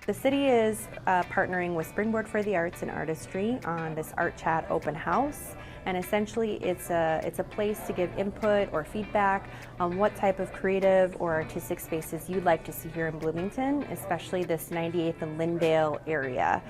The city is partnering with Springboard for the Arts and Artistry on this Art Chat open house. And essentially it's a place to give input or feedback on what type of creative or artistic spaces you'd like to see here in Bloomington, especially this 98th and Lyndale area.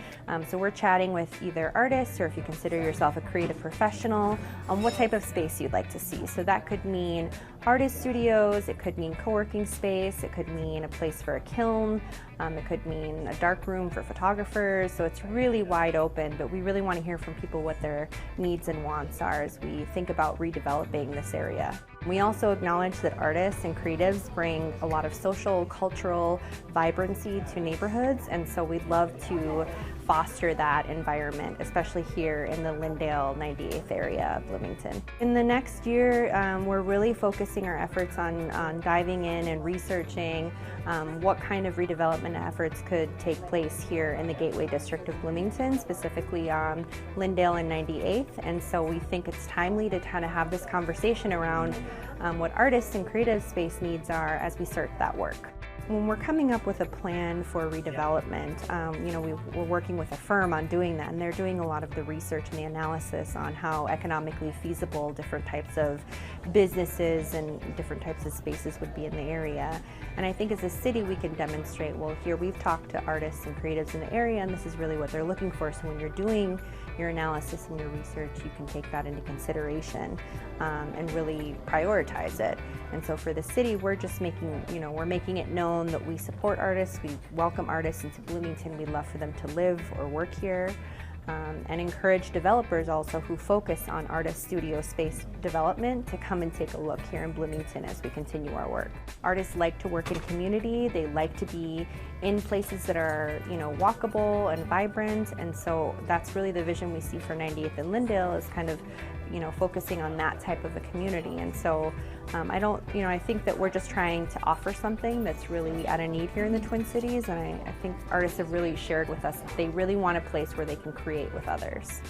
So we're chatting with either artists, or if you consider yourself a creative professional, on what type of space you'd like to see. So that could mean artist studios, it could mean co-working space, it could mean a place for a kiln, it could mean a dark room for photographers. So it's really wide open, but we really want to hear from people what their needs and wants are as we think about redeveloping this area. We also acknowledge that artists and creatives bring a lot of social, cultural vibrancy to neighborhoods, and so we'd love to foster that environment, especially here in the Lyndale 98th area of Bloomington. In the next year, we're really focusing our efforts on diving in and researching what kind of redevelopment efforts could take place here in the Gateway District of Bloomington, specifically on Lyndale and 98th. And so we think it's timely to kind of have this conversation around what artists and creative space needs are as we start that work. When we're coming up with a plan for redevelopment, we're working with a firm on doing that, and they're doing a lot of the research and the analysis on how economically feasible different types of businesses and different types of spaces would be in the area. And I think as a city we can demonstrate, well, here we've talked to artists and creatives in the area, and this is really what they're looking for. So when you're doing your analysis and your research, you can take that into consideration and really prioritize it. And so for the city, we're just making it known that we support artists, we welcome artists into Bloomington, we'd love for them to live or work here, and encourage developers also who focus on artist studio space development to come and take a look here in Bloomington as we continue our work. Artists like to work in community, they like to be in places that are walkable and vibrant, and so that's really the vision we see for 98th and Lyndale, is kind of focusing on that type of a community. And so I think that we're just trying to offer something that's really at a need here in the Twin Cities, and I think artists have really shared with us that they really want a place where they can create with others.